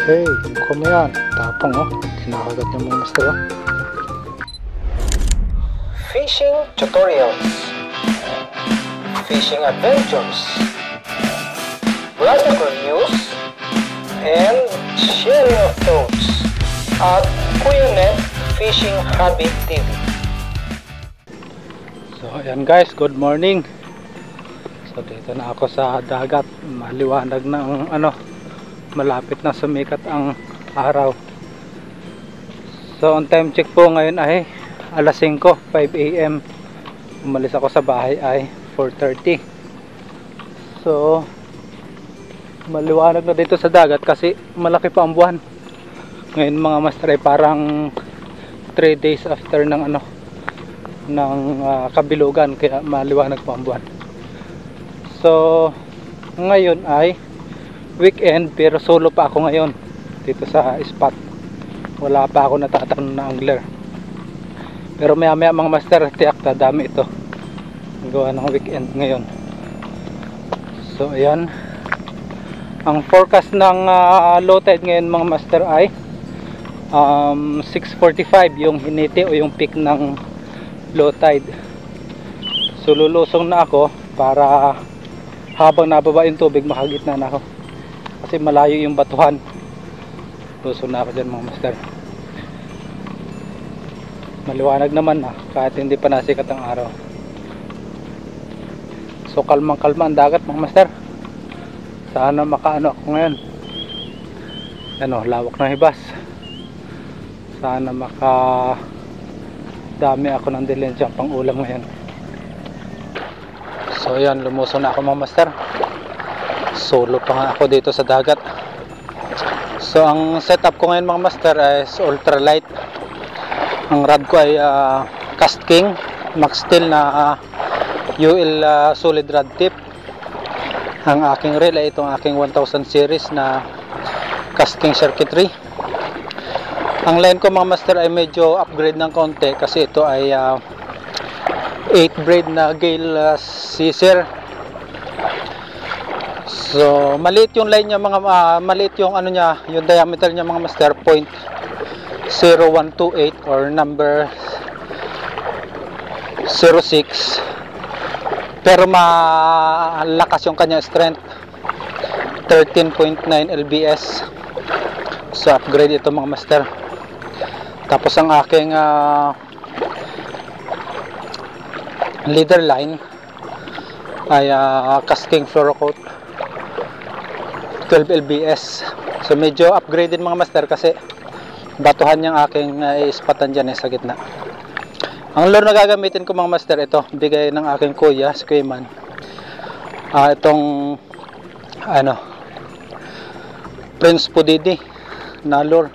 Hey, mukha mo yan. Tapang oh. Kinakagat niya mga master oh. Fishing tutorials, fishing adventures, radical news, and sharing of thoughts at Kuya Net Fishing Hobby TV. So ayan guys, good morning. So dito na ako sa dagat. Maliwanag na ang malapit na sumikat ang araw. So on time check po ngayon ay alas 5 AM. Umalis ako sa bahay ay 4:30. So maliwanag na dito sa dagat kasi malaki pa ang buwan. Ngayon mga master ay parang 3 days after ng kabilugan, kaya maliwanag pa ang buwan. So ngayon ay weekend pero solo pa ako ngayon dito sa spot. Wala pa ako natatanong na angler. Pero maya maya mga master, tiyak dami ito. Gawa ng weekend ngayon. So ayan. Ang forecast ng low tide ngayon mga master ay 6:45 yung hiniti o yung peak ng low tide. So lulusong na ako para habang nababa yung tubig makagitna na ako. Kasi malayo yung batuhan. Lusong na ako dyan mga master. Maliwanag naman kahit hindi pa nasikat ang araw. So kalmang kalma ang dagat mga master. Sana makaano ako ngayon. Lawak ng hibas. Sana dami ako ng dilensyang pang ulam ngayon. So yan, lumusong na ako mga master. Solo pa nga ako dito sa dagat. So ang setup ko ngayon mga master is ultralight. Ang rod ko ay Cast King Max Steel na UL solid rod tip. Ang aking reel ay itong aking 1000 series na Cast King circuitry. Ang line ko mga master ay medyo upgrade ng konti kasi ito ay 8 braid na Gale Caesar. So maliit yung line niya maliit yung yung diameter niya mga master, 0.0128 or number 06. Pero malakas yung kanya strength, 13.9 lbs. So upgrade ito mga master. Tapos ang aking leader line ay Cast King Fluorocoat 12 lbs. So medyo upgraded mga master kasi batuhan yung aking ispatan dyan sa gitna. Ang lure na gagamitin ko mga master, ito bigay ng aking kuya, si Kuya Man. Itong Prince Pudidi na lure.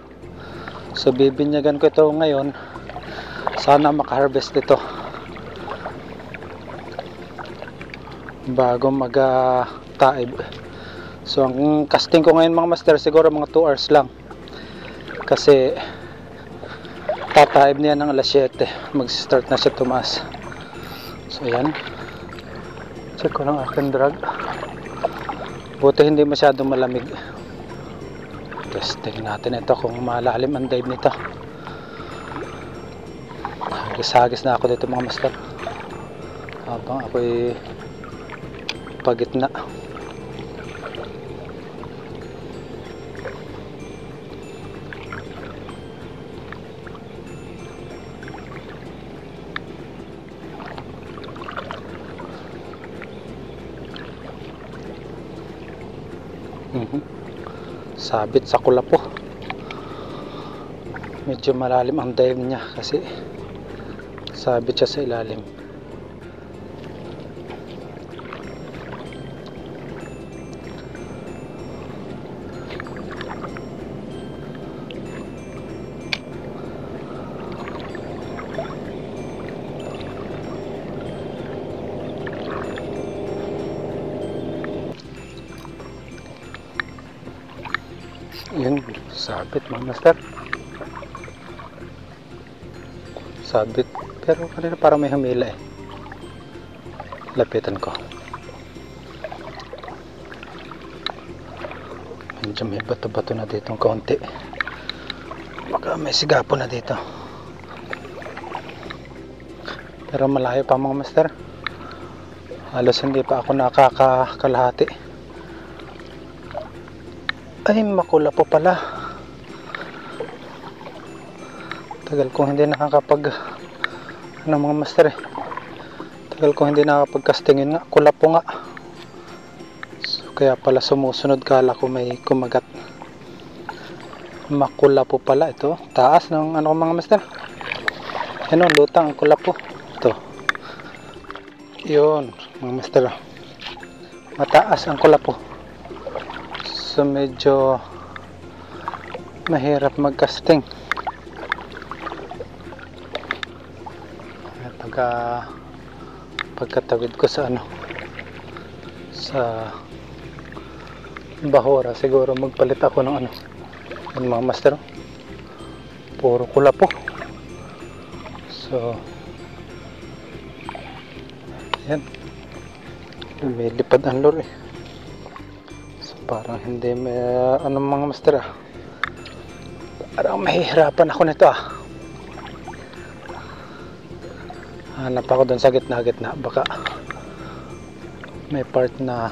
So bibinyagan ko ito ngayon. Sana makaharvest ito bago mag-taib. So ang casting ko ngayon mga master siguro mga 2 hours lang. Kasi tataib niya ng alas 7. Mag-start na siya tumaas. So ayan. Check ko ng aking drag. Buti hindi masyadong malamig. Testing natin ito kung malalim ang dive nito. Hagis-hagis na ako dito mga master. Habang ako'y pagitna. Sabit sa kulapo. Medyo malalim ang dive niya kasi sabit siya sa ilalim. Yan, sabit mga master. Sabit, pero kanina parang may humila lapitan ko. Medyo may bato-bato na dito ng kaunti. Baka may sigapo na dito. Pero malayo pa mga master. Halos hindi pa ako nakakakalahati. Ay, makula po pala. Tagal kong hindi nakakapag mga master eh. Tagal kong hindi nakakapag-castingin nga. Kulapo nga. So, kaya pala sumusunod, kala ko may kumagat. Makulapo pala ito. Taas ng mga master. Ano, lutang ang kulapo. Ito. Yun, mga master. Mataas ang kulapo. So medyo mahirap mag-casting. Pagkatawid ko sa sa bahura, siguro magpalit ako ng mga master. Puro kulapo. So yan, lumilipad ang lure eh. So parang hindi may mga master parang mahihirapan ako nito hanap ako doon sa gitna, baka may part na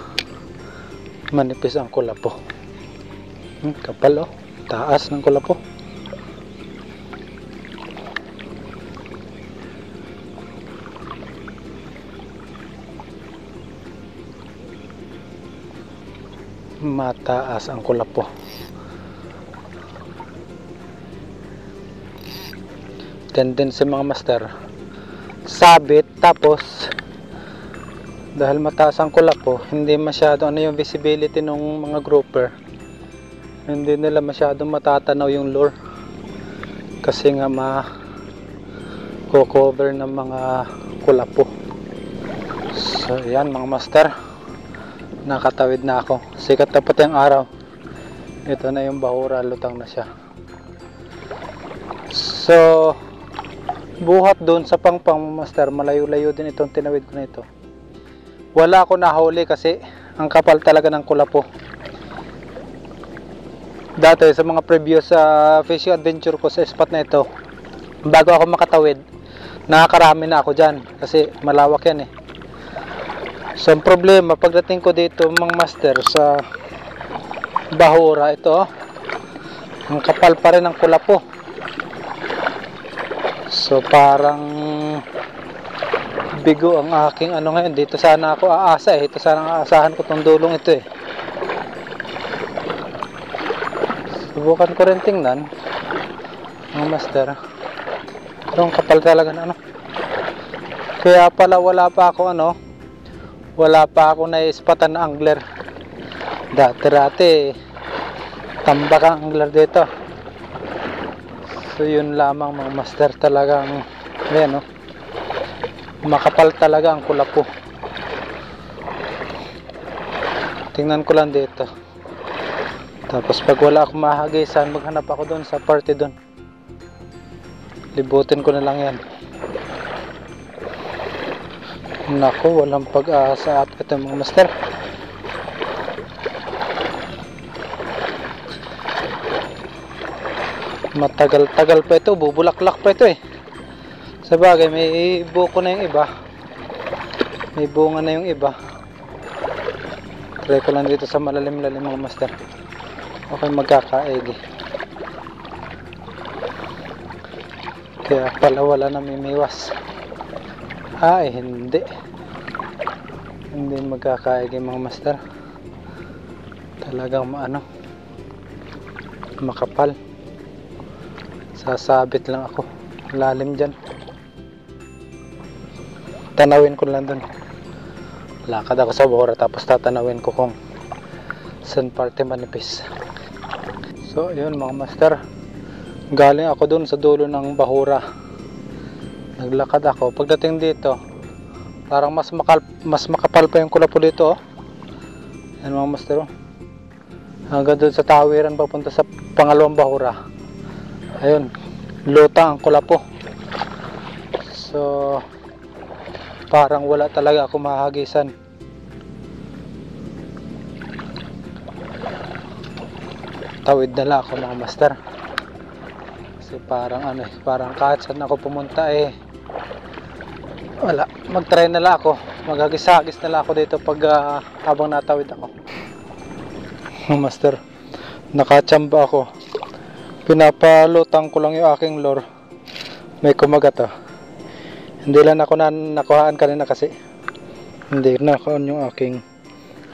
manipis ang kulapo. Kapal taas ng kulapo. Mataas ang kulapo. Tendency mga master, sabit, tapos dahil mataas ang kulapo, hindi masyado yung visibility ng mga grouper. Hindi nila masyadong matatanaw yung lure kasi nga cover ng mga kulapo. So yan mga master, nakatawid na ako. Sikat na pati ang araw. Ito na yung bahura, lutang na siya. So buhat doon sa pangpang master, malayo-layo din itong tinawid ko na ito. Wala ako nahuli kasi ang kapal talaga ng kulapo. Dati sa mga previous fishing adventure ko sa spot na ito, bago ako makatawid, nakakarami na ako dyan kasi malawak yan eh. So ang problema pagdating ko dito mga master sa bahura, ito ang kapal pa rin ng kulapo. So parang bigo ang aking ngayon. Dito sana ako aasa eh. Ito sana ang aasahan ko tong dulong ito eh. Subukan ko rin tingnan mga master. Pero ang kapal talaga na Kaya pala wala pa ako na-ispatan na angler. Dati tambak ang angler dito. So yun lamang mga master, talagang ayan makapal talaga ang kulapo. Tingnan ko lang dito. Tapos pag wala akong mahagisan, maghanap ako doon sa party doon. Libutin ko na lang yan. Naku, walang pag-asa at ito mga master. Matagal-tagal pa ito, bubulaklak pa ito eh. Sabagay, may buko na yung iba. May bunga na yung iba. Try ko lang dito sa malalim-lalim mga master. Okay, magkakaig eh. Kaya pala wala na mimiwas. Ay, hindi. Hindi magkakaig yung mga master. Talagang makapal. Sasabit lang ako. Lalim dyan. Tanawin ko lang dun. Lakad ako sa bahura tapos tatanawin ko kung saan parte manipis. So yun mga master, galing ako dun sa dulo ng bahura. Naglakad ako. Pagdating dito, parang mas makapal pa yung kulapo dito Yan mga master hanggang dun sa tawiran papunta sa pangalawang bahura. Ayun, lutang ang kulapo. So parang wala talaga ako mahagisan. Tawid na lang ako mga master. Kasi parang ano parang kahit saan ako pumunta wala, mag-try na lang ako. Maghagis-hagis na lang ako dito pag habang natawid ako. Master, nakachamba ako. Pinapalutang ko lang yung aking lure. May kumagat Hindi lang ako nakuhaan kanina kasi hindi naka-on yung aking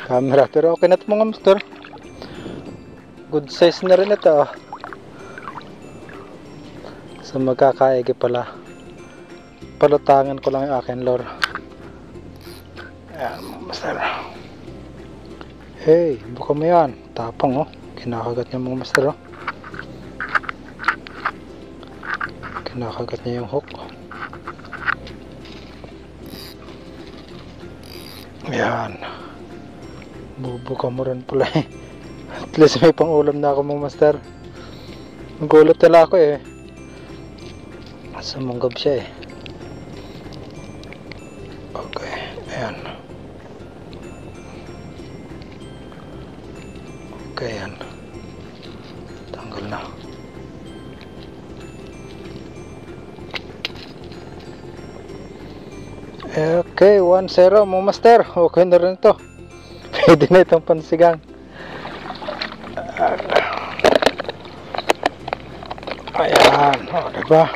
camera. Pero okay na ito mga master. Good size na rin ito So magkakaigi pala. Palutangan ko lang yung aking lure. Ayan mga master. Hey, buka mo yan. Tapang kinakagat niya mga master Kinakagat niya yung hook. Ayan. Bubuka mo rin pala At least may pang ulam na ako mga master. Nagulot tala ako Sumunggab siya Okay, ayan. Okay, ayan. Tanggal na. Okay, 1-0 mga master. Okay na rin ito. Pwede na itong pansigang. Ayan, diba?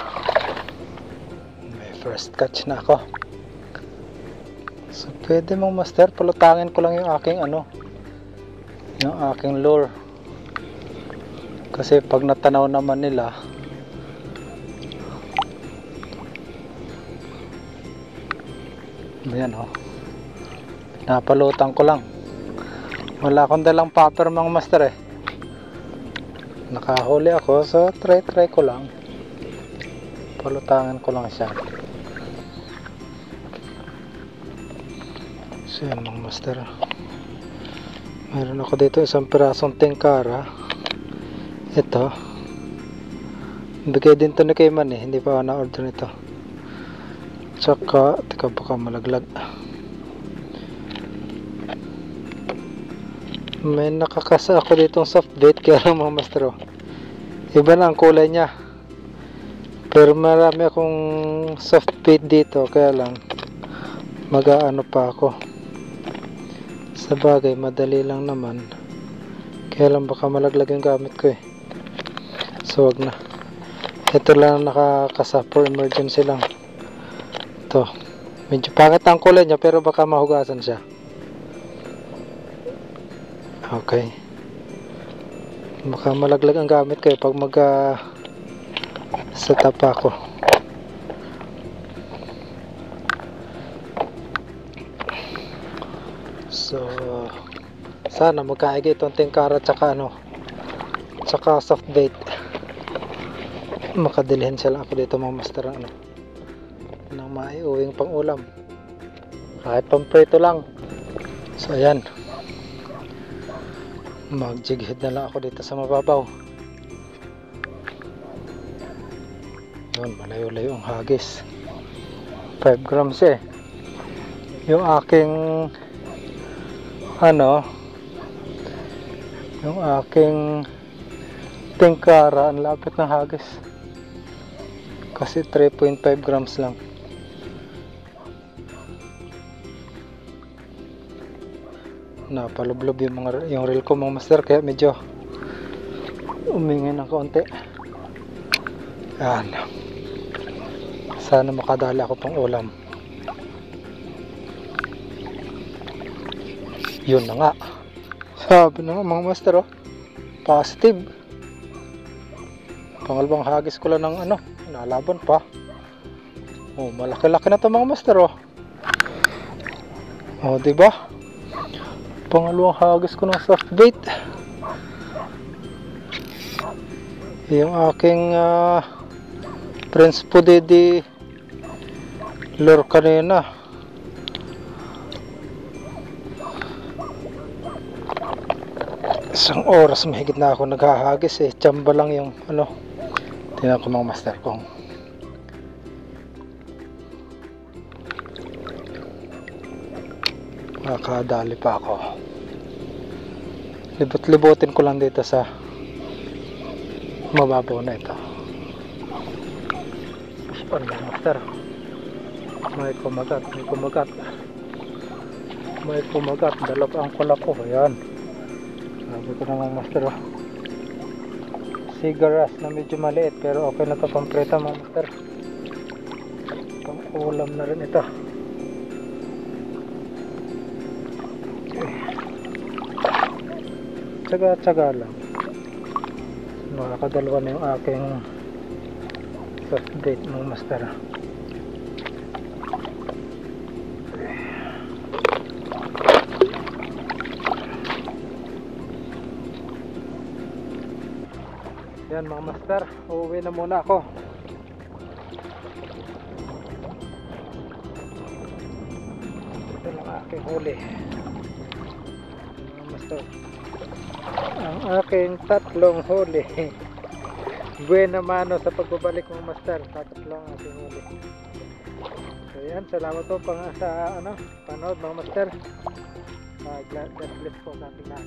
May first catch na ako. So pwede mga master, palutangin ko lang yung aking yung aking lure. Kasi pag natanaw naman nila ayan napalutang ko lang. Wala akong dalang popper mga master nakahuli ako so try ko lang. Palutangan ko lang siya. So yan mga master, meron ako dito isang pirasong tingkara. Ito bigay din to ni Kayman hindi pa ako na-order nito. Tsaka teka baka malaglag. May nakakasa ako ditong soft bait kaya mga master iba na ang kulay niya. Pero marami akong soft bait dito kaya lang mag-aano pa ako. Sa bagay madali lang naman. Kaya lang baka malaglag yung gamit ko So wag na. Ito lang nakakasa for emergency lang. Ito. Medyo pangit ang kulay niya pero baka mahugasan siya. Okay. Baka malaglag ang gamit ko pag set up ako. So sana magkaigi itong tingkara tsaka tsaka soft bait. Makadilhin sila ako dito mga master nang maiuwing pang ulam kahit pamprito lang. So ayan, mag jig head na lang ako dito sa mababaw. Yun, malayo-layo ang hagis. 5 grams yung aking yung aking tingkara ang lapit ng hagis kasi 3.5 grams lang. Napalublob yung reel ko mga master kaya medyo umingin ng kaunti. Yan, sana makadali ako pang ulam. Yun na nga, sabi na nga mga master positive. Pangalawang hagis ko lang ng nalaban pa. Malaki-laki na to mga master diba? Pangalawang hagis ko ng soft bait. Yung aking Prince Pudedi lure kanina. Isang oras mahigit na ako naghahagis Tsamba lang yung tingnan ko mga master kong makakadali pa ako. Libot-libotin ko lang dito sa Mababaw na ito. Ano mga master? May kumagat, may kumagat. May kumagat, dalawa pa ang kulako. Ayan. Sabi ko na mga master. Sigaras na medyo maliit pero okay na ito pang preta mga master. Pang ulam na rin ito. Tsaga-tsaga lang. Nakakadalawa na yung aking first bait mga master. Yan mga master, uuwi na muna ako. Ito lang aking huli mga master. Ang aking tatlong huli. Buena mano sa pagbabalik mga master. Tatlong aking huli. So yan, salamat po sa panood mga master. God bless po sa ating lahat.